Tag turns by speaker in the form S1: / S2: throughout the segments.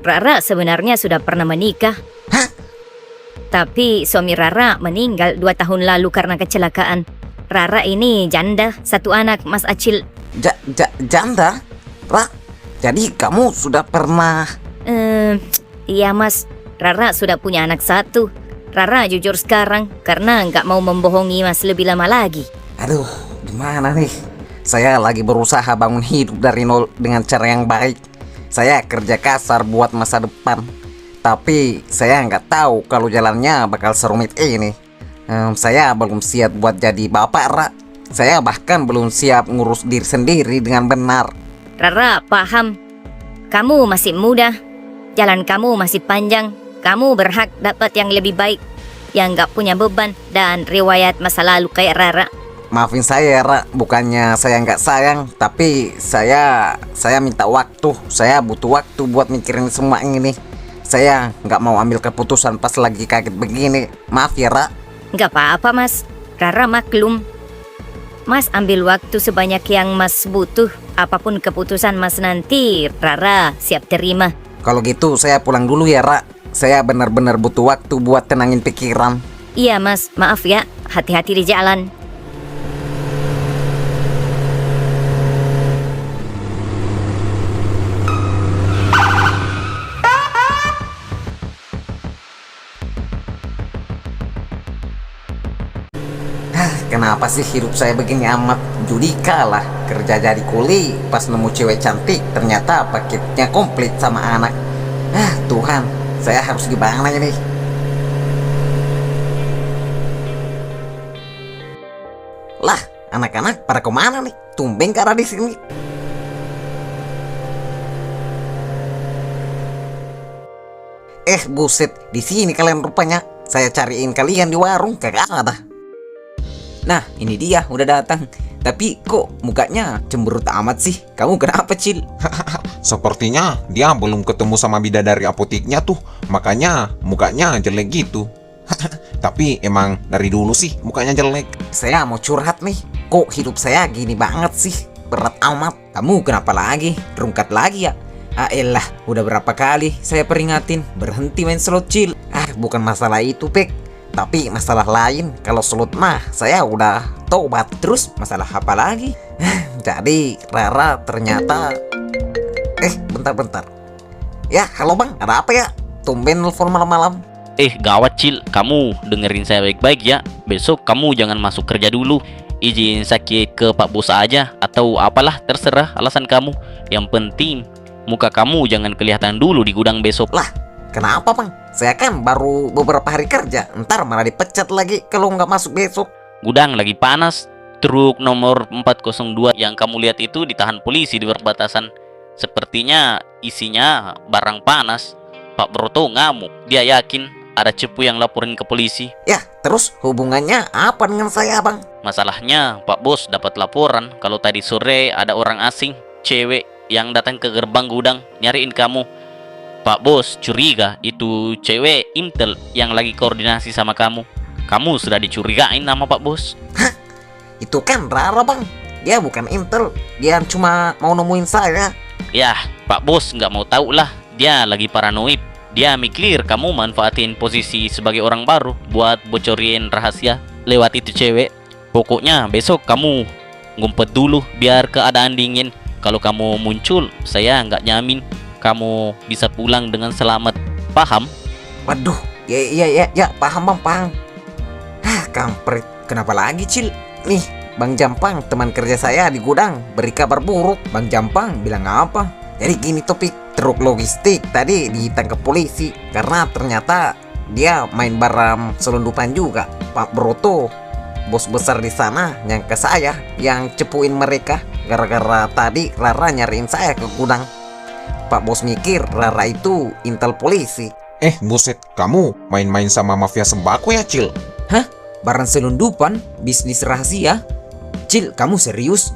S1: Rara sebenarnya sudah pernah menikah,
S2: Hah?
S1: tapi suami Rara meninggal 2 tahun lalu karena kecelakaan. Rara ini janda, satu anak, Mas Acil.
S2: Janda? Ra, jadi kamu sudah pernah...
S1: Iya Mas, Rara sudah punya anak satu. Rara jujur sekarang karena nggak mau membohongi Mas lebih lama lagi.
S2: Aduh, gimana nih? Saya lagi berusaha bangun hidup dari nol dengan cara yang baik. Saya kerja kasar buat masa depan. Tapi saya nggak tahu kalau jalannya bakal serumit ini. Saya belum siap buat jadi bapak, Ra. Saya bahkan belum siap ngurus diri sendiri dengan benar.
S1: Rara paham, kamu masih muda, jalan kamu masih panjang. Kamu berhak dapat yang lebih baik, yang nggak punya beban dan riwayat masa lalu kayak Rara.
S2: Maafin saya, Ra. Bukannya saya nggak sayang, tapi saya minta waktu. Saya butuh waktu buat mikirin semua ini. Saya nggak mau ambil keputusan pas lagi kaget begini. Maaf ya, Ra.
S1: Nggak apa-apa Mas, Rara maklum. Mas ambil waktu sebanyak yang Mas butuh. Apapun keputusan Mas nanti, Rara siap terima.
S2: Kalau gitu saya pulang dulu ya, Ra. Saya benar-benar butuh waktu buat tenangin pikiran.
S1: Iya Mas, maaf ya, hati-hati di jalan.
S2: Kenapa sih hidup saya begini amat? Judi kalah, kerja jadi kuli, pas nemu cewek cantik, ternyata paketnya komplit sama anak. Tuhan, saya harus gimana ini? Lah, anak-anak pada kemana nih? Tumben karena di sini. Buset, di sini kalian rupanya. Saya cariin kalian di warung, kagak ada.
S3: Nah, ini dia udah datang. Tapi kok mukanya cemberut amat sih? Kamu kenapa, Cil?
S4: Sepertinya dia belum ketemu sama bidadari apoteknya tuh. Makanya mukanya jelek gitu. Tapi emang dari dulu sih mukanya jelek.
S2: Saya mau curhat nih. Kok hidup saya gini banget sih? Berat amat.
S3: Kamu kenapa lagi? Rungkat lagi ya? Elah, udah berapa kali saya peringatin berhenti main slot, Cil.
S2: Bukan masalah itu, Pek. Tapi masalah lain. Kalau slot mah saya udah tobat.
S3: Terus masalah apa lagi?
S2: Jadi Rara ternyata... bentar. Ya, halo Bang, ada apa ya? Tumben nelfon malam-malam.
S5: Gawat Cil, kamu dengerin saya baik-baik ya. Besok kamu jangan masuk kerja dulu. Izin sakit ke Pak Bos aja. Atau apalah, terserah alasan kamu. Yang penting, muka kamu jangan kelihatan dulu di gudang besok.
S2: Lah, kenapa Bang? Saya kan baru beberapa hari kerja. Ntar malah dipecat lagi kalau nggak masuk besok.
S5: Gudang lagi panas. Truk nomor 402 yang kamu lihat itu ditahan polisi di perbatasan. Sepertinya isinya barang panas. Pak Broto ngamuk. Dia yakin ada cepu yang laporin ke polisi.
S2: Ya, terus hubungannya apa dengan saya, Bang?
S5: Masalahnya Pak Bos dapat laporan kalau tadi sore ada orang asing, cewek, yang datang ke gerbang gudang nyariin kamu. Pak Bos curiga itu cewek Intel yang lagi koordinasi sama kamu. Kamu sudah dicurigain sama Pak Bos.
S2: Hah? Itu kan Rara, Bang. Dia bukan Intel. Dia cuma mau nemuin saya.
S5: Yah, Pak Bos nggak mau tahu lah. Dia lagi paranoid. Dia mikir kamu manfaatin posisi sebagai orang baru buat bocorin rahasia lewat itu cewek. Pokoknya besok kamu ngumpet dulu biar keadaan dingin. Kalau kamu muncul, saya nggak nyamin kamu bisa pulang dengan selamat. Paham?
S2: Waduh, ya, paham Bang, paham. Kampret.
S3: Kenapa lagi, Cil?
S2: Nih, Bang Jampang, teman kerja saya di gudang, beri kabar buruk.
S3: Bang Jampang bilang apa?
S2: Jadi gini topik, truk logistik tadi ditangkap polisi karena ternyata dia main barang selundupan juga. Pak Broto, bos besar di sana, nyangka saya yang cepuin mereka gara-gara tadi Rara nyariin saya ke gudang. Pak Bos mikir Rara itu intel polisi.
S4: Buset, kamu main-main sama mafia sembako ya, Cil?
S3: Hah? Barang selundupan? Bisnis rahasia? Cil, kamu serius?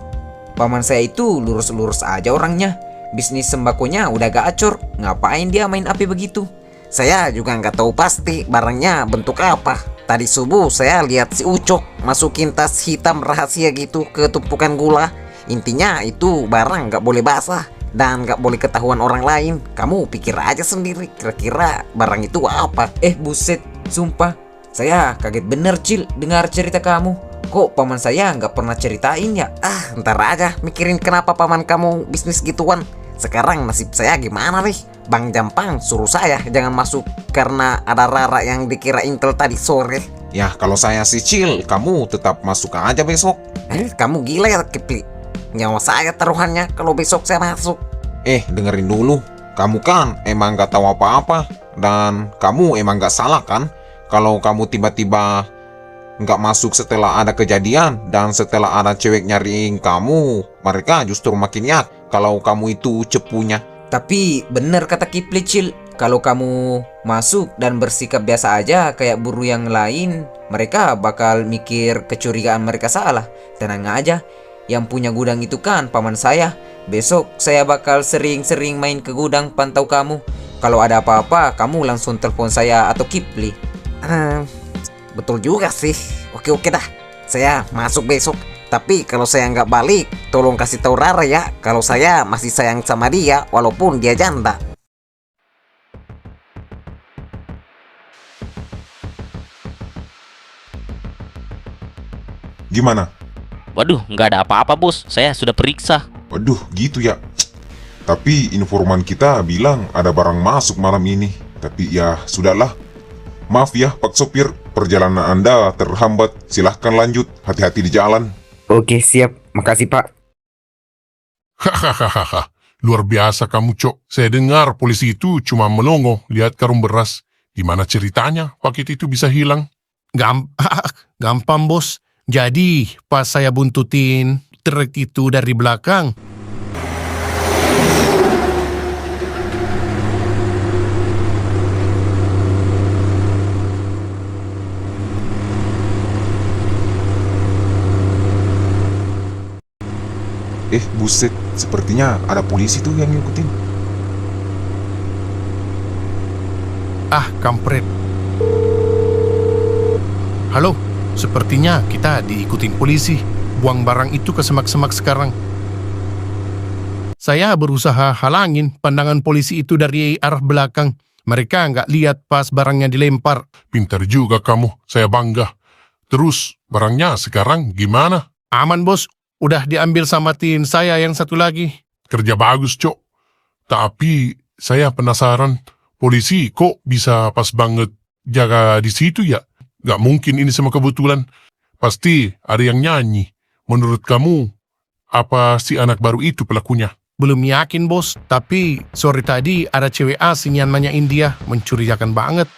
S3: Paman saya itu lurus-lurus aja orangnya. Bisnis sembakonya udah gacor. Ngapain dia main api begitu?
S2: Saya juga nggak tahu pasti barangnya bentuk apa. Tadi subuh saya lihat si Ucok masukin tas hitam rahasia gitu ke tumpukan gula. Intinya itu barang nggak boleh basah. dan nggak boleh ketahuan orang lain. Kamu pikir aja sendiri, kira-kira barang itu apa?
S3: Buset, sumpah. Saya kaget bener, Cil, dengar cerita kamu. Kok paman saya nggak pernah ceritain ya?
S2: Ntar aja mikirin kenapa paman kamu bisnis gituan. Sekarang nasib saya gimana nih? Bang Jampang suruh saya jangan masuk karena ada Rara yang dikira intel tadi sore.
S4: Ya, kalau saya sih Cil, kamu tetap masuk aja besok.
S2: Kamu gila ya, Kipli? Nyawa saya taruhannya kalau besok saya masuk.
S4: Dengerin dulu. Kamu kan emang gak tahu apa-apa. Dan kamu emang gak salah kan? Kalau kamu tiba-tiba nggak masuk setelah ada kejadian dan setelah ada cewek nyariin kamu, mereka justru makin yakin kalau kamu itu cepunya.
S3: Tapi bener kata Kipli, Cil. Kalau kamu masuk dan bersikap biasa aja kayak buru yang lain, mereka bakal mikir kecurigaan mereka salah. Tenang aja, yang punya gudang itu kan paman saya. Besok saya bakal sering-sering main ke gudang pantau kamu. Kalau ada apa-apa, kamu langsung telepon saya atau Kipli.
S2: Betul juga sih. Oke dah, saya masuk besok. Tapi kalau saya nggak balik, tolong kasih tahu Rara ya kalau saya masih sayang sama dia walaupun dia janda.
S4: Gimana?
S5: Waduh, nggak ada apa-apa bos. Saya sudah periksa.
S6: Waduh, gitu ya. Tapi informan kita bilang ada barang masuk malam ini. Tapi ya, sudahlah. Maaf ya, Pak Sopir. Perjalanan Anda terhambat. Silahkan lanjut. Hati-hati di jalan.
S3: Oke, siap. Makasih, Pak.
S7: Hahaha, luar biasa kamu, Cok. Saya dengar polisi itu cuma melongo lihat karung beras. Gimana ceritanya paket itu bisa hilang?
S8: Gampang, bos. Jadi, pas saya buntutin truk itu dari belakang,
S6: Buset. Sepertinya ada polisi tuh yang ngikutin.
S8: kampret. Halo, sepertinya kita diikutin polisi. Buang barang itu ke semak-semak sekarang. Saya berusaha halangin pandangan polisi itu dari arah belakang. Mereka nggak lihat pas barangnya dilempar.
S7: Pintar juga kamu, saya bangga. Terus, barangnya sekarang gimana?
S8: Aman, bos. Udah diambil sama tim saya yang satu lagi.
S7: Kerja bagus, Cok. Tapi, saya penasaran, polisi kok bisa pas banget jaga di situ ya? Gak mungkin ini semua kebetulan. Pasti ada yang nyanyi. Menurut kamu, apa si anak baru itu pelakunya?
S8: Belum yakin, bos. Tapi sore tadi ada cewek asing yang nanyain dia. Mencurigakan banget.